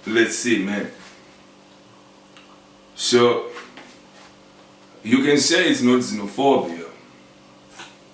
let's see, man. So, you can say it's not xenophobia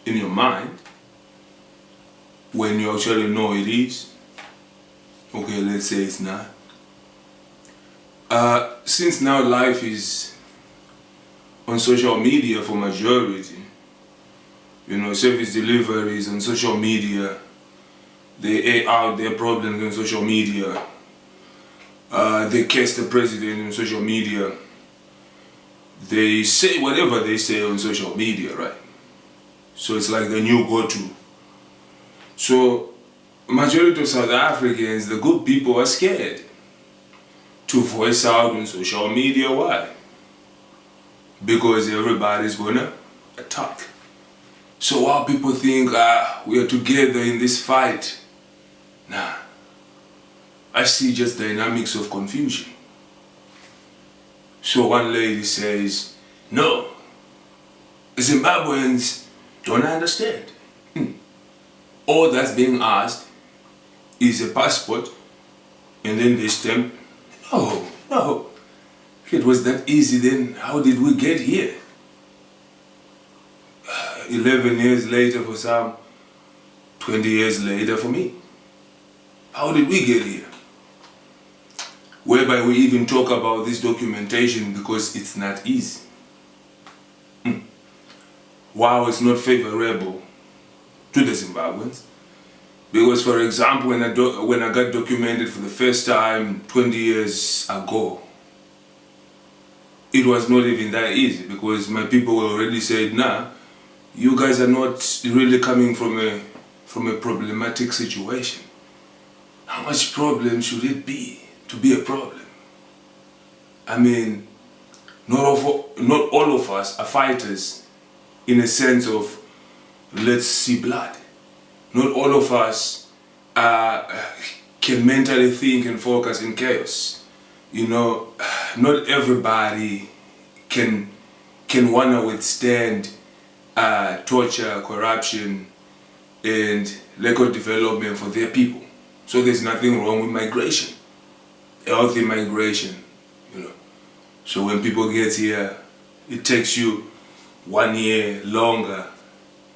in your mind when you actually know it is. Okay, let's say it's not. Since now life is on social media for majority, service deliveries on social media, they air out their problems on social media, they curse the president on social media, they say whatever they say on social media, right? So it's like the new go-to. So majority of South Africans, the good people, are scared to voice out on social media. Why? Because everybody's gonna attack. So while people think we are together in this fight, nah, I see just dynamics of confusion. So one lady says, no, Zimbabweans don't understand. All that's being asked is a passport, and then they stamp. No. If it was that easy, then how did we get here? 11 years later for some, 20 years later for me. How did we get here? Whereby we even talk about this documentation because it's not easy. Wow, it's not favorable to the Zimbabweans. Because, for example, when I got documented for the first time 20 years ago, it was not even that easy because my people already said, nah, you guys are not really coming from a problematic situation. How much problem should it be to be a problem? I mean, not all of us are fighters in a sense of let's see blood. Not all of us can mentally think and focus in chaos. Not everybody can wanna withstand torture, corruption, and lack of development for their people. So there's nothing wrong with migration, healthy migration. So when people get here, it takes you 1 year longer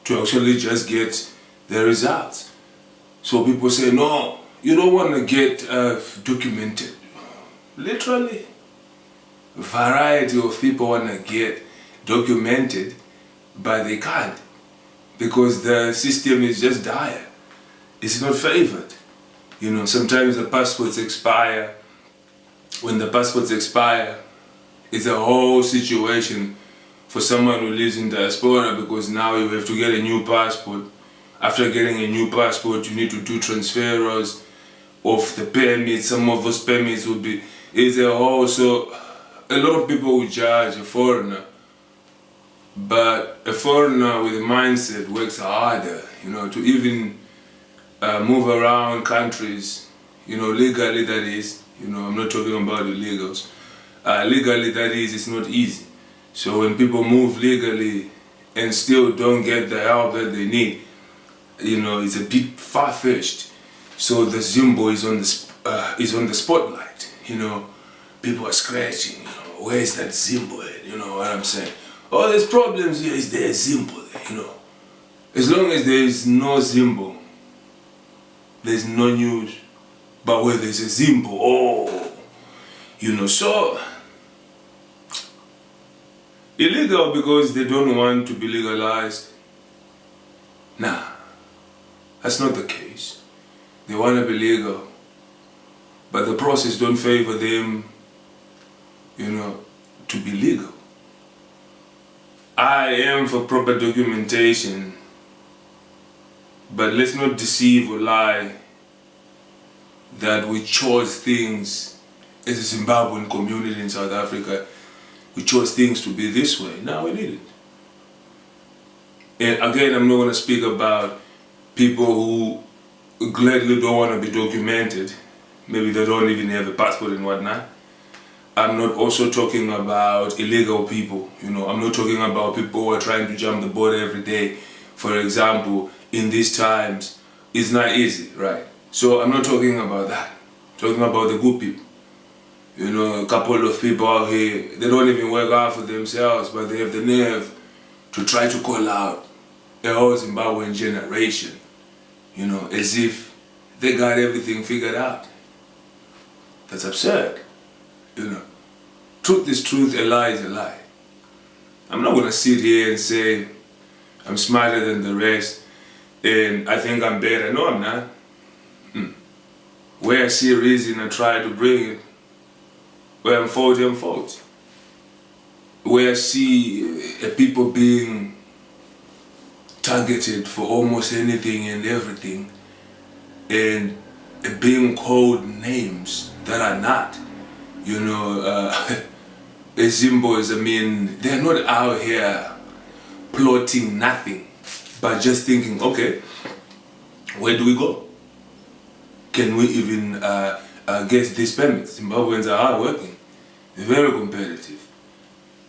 to actually just get the results. So people say, no, you don't want to get documented. Literally, a variety of people want to get documented, but they can't because the system is just dire. It's not favored. Sometimes the passports expire. When the passports expire, it's a whole situation for someone who lives in diaspora because now you have to get a new passport. After getting a new passport, you need to do transfers of the permits. Some of those permits will be, it's a whole, so a lot of people will judge a foreigner, but a foreigner with a mindset works harder, to even move around countries, legally that is, I'm not talking about illegals. Legally that is, it's not easy. So when people move legally and still don't get the help that they need, it's a bit far-fetched. So the Zimbo is on the spotlight. People are scratching. Where is that Zimbo at? You know what I'm saying? Oh, there's problems here. Is there a Zimbo there? As long as there is no Zimbo, there's no news. But where there's a Zimbo, so illegal because they don't want to be legalized. Nah, that's not the case. They want to be legal, but the process don't favor them, to be legal. I am for proper documentation, but let's not deceive or lie that we chose things as a Zimbabwean community in South Africa. We chose things to be this way. No, we didn't. And again, I'm not going to speak about people who gladly don't want to be documented. Maybe they don't even have a passport and whatnot. I'm not also talking about illegal people. I'm not talking about people who are trying to jump the border every day. For example, in these times, it's not easy, right? So I'm not talking about that. I'm talking about the good people. You know, a couple of people out here, they don't even work out for themselves, but they have the nerve to try to call out a whole Zimbabwean generation, you know, as if they got everything figured out. That's absurd, you know. Truth is truth, a lie is a lie. I'm not gonna sit here and say I'm smarter than the rest and I think I'm better. No, I'm not. Where I see a reason, I try to bring it. Where I'm faulty, I'm faulty. Where I see people being targeted for almost anything and everything and being called names that are not, you know, Zimbos, I mean, they're not out here plotting nothing, but just thinking, okay, where do we go? Can we even get these permits? Zimbabweans are hard working, they're very competitive.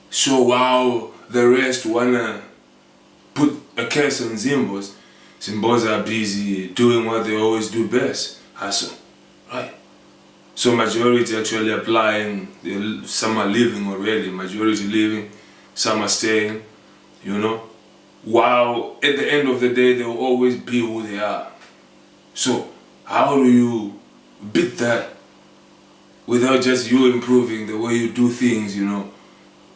So while the rest wanna put a curse on Zimbos, Zimbos are busy doing what they always do best, hustle, right? So majority actually applying, some are leaving already, majority leaving, some are staying, you know, while at the end of the day they will always be who they are. So how do you beat that without just you improving the way you do things, you know,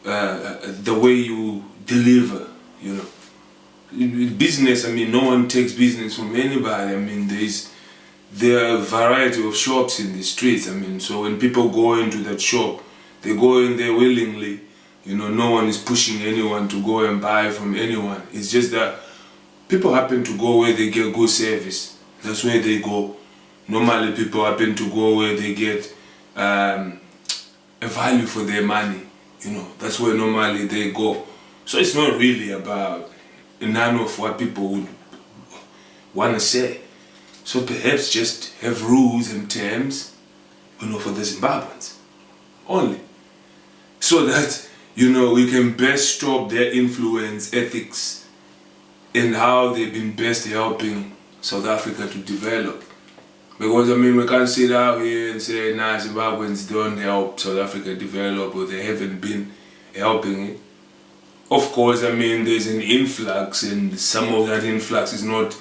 the way you deliver, you know? Business, I mean, no one takes business from anybody. I mean, there are a variety of shops in the streets. I mean, so when people go into that shop, they go in there willingly. You know, no one is pushing anyone to go and buy from anyone. It's just that people happen to go where they get good service. That's where they go. Normally, people happen to go where they get a value for their money. You know, that's where normally they go. So it's not really about none of what people would want to say. So perhaps just have rules and terms, you know, for the Zimbabweans only. So that, you know, we can best stop their influence, ethics, and how they've been best helping South Africa to develop. Because, I mean, we can't sit out here and say, nah, Zimbabweans don't help South Africa develop or they haven't been helping it. Of course, I mean, there's an influx and some of that influx is not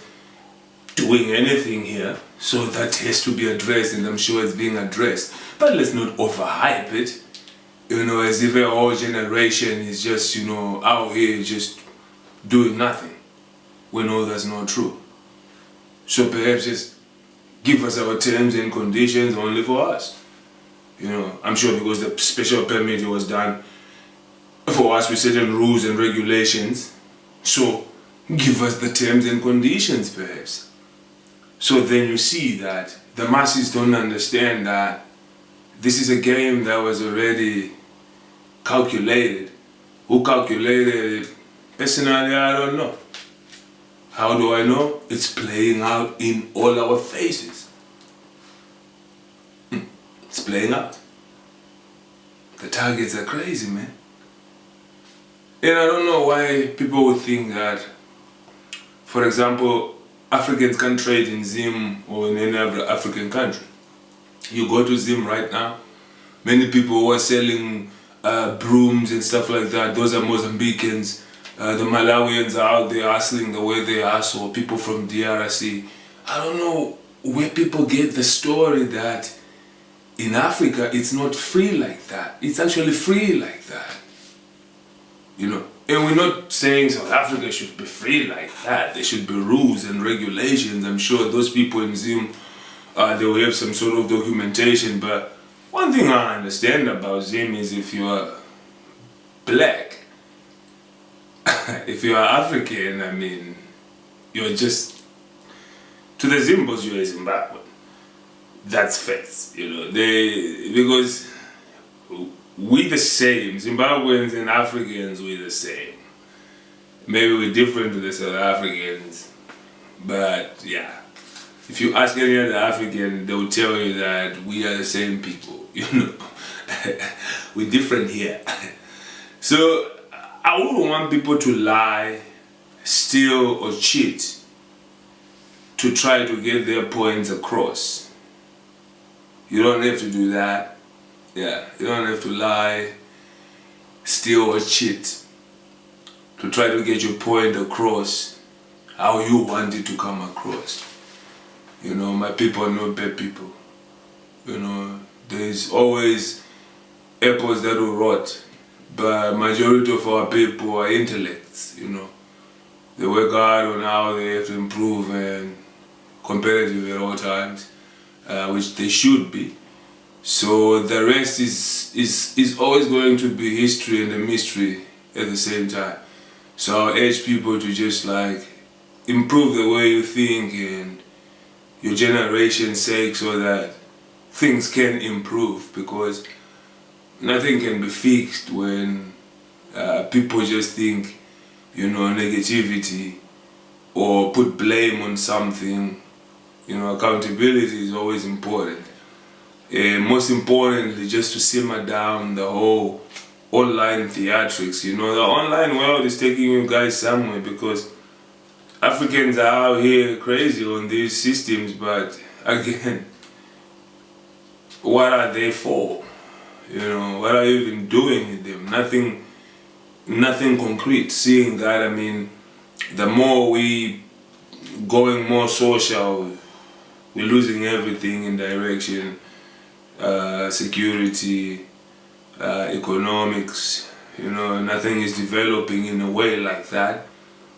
doing anything here. So that has to be addressed and I'm sure it's being addressed. But let's not overhype it, you know, as if a whole generation is just, you know, out here just doing nothing. We know that's not true. So perhaps just give us our terms and conditions only for us. You know, I'm sure because the special permit was done for us with certain rules and regulations. So give us the terms and conditions perhaps. So then you see that the masses don't understand that this is a game that was already calculated. Who calculated it? Personally, I don't know. How do I know? It's playing out in all our faces. It's playing out. The targets are crazy, man. And I don't know why people would think that, for example, Africans can't trade in Zim or in any other African country. You go to Zim right now, many people who are selling brooms and stuff like that, those are Mozambicans. The Malawians are out there hustling the way they hustle, people from DRC. I don't know where people get the story that in Africa it's not free like that. It's actually free like that. You know, and we're not saying South Africa should be free like that. There should be rules and regulations. I'm sure those people in Zim, they will have some sort of documentation. But one thing I understand about Zim is if you are black, if you are African, I mean, you're just, to the Zimbos, you're a Zimbabwean. That's facts, you know. Because we the same, Zimbabweans and Africans, we the same. Maybe we're different to the South Africans, but yeah. If you ask any other African, they will tell you that we are the same people, you know. We're different here. So I wouldn't want people to lie, steal or cheat to try to get their points across. You don't have to do that. Yeah, you don't have to lie, steal or cheat to try to get your point across how you want it to come across. You know, my people are not bad people. You know, there's always apples that will rot, but majority of our people are intellects, you know. They work hard on how they have to improve and competitive at all times, which they should be. So the rest is always going to be history and a mystery at the same time. So I urge people to just like improve the way you think and your generation's sake so that things can improve, because nothing can be fixed when people just think, you know, negativity or put blame on something. You know, accountability is always important. And most importantly, just to simmer down the whole online theatrics. You know, the online world is taking you guys somewhere, because Africans are out here crazy on these systems, but again, what are they for? You know, what are you even doing with them? Nothing concrete. Seeing that, I mean, the more we going more social, we're losing everything in direction, security, economics. You know, nothing is developing in a way like that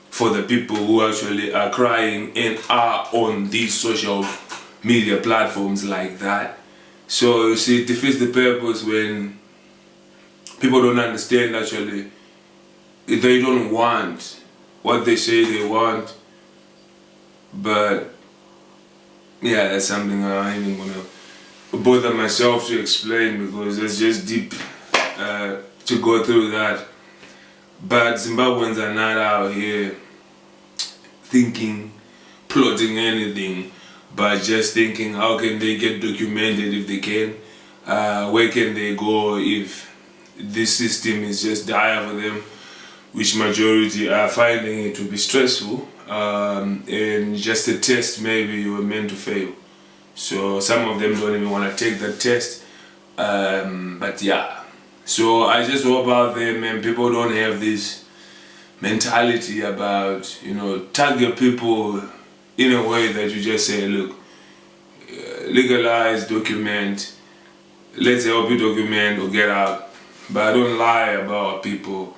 for the people who actually are crying and are on these social media platforms like that. So you see, it defeats the purpose when people don't understand actually. They don't want what they say they want, but yeah, that's something I'm even gonna bother myself to explain, because it's just deep to go through that. But Zimbabweans are not out here thinking, plotting anything, but just thinking how can they get documented if they can, where can they go if this system is just dire for them, which majority are finding it to be stressful, and just a test maybe you were meant to fail. So some of them don't even want to take the test, but yeah. So I just hope out there, man, people don't have this mentality about, you know, target people in a way that you just say, look, legalize, document, let's help you document or get out. But I don't lie about people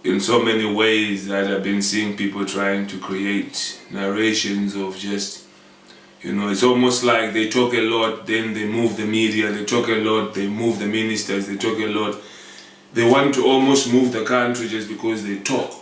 in so many ways that I've been seeing people trying to create narrations of just, you know, it's almost like they talk a lot, then they move the media, they talk a lot, they move the ministers, they talk a lot. They want to almost move the country just because they talk.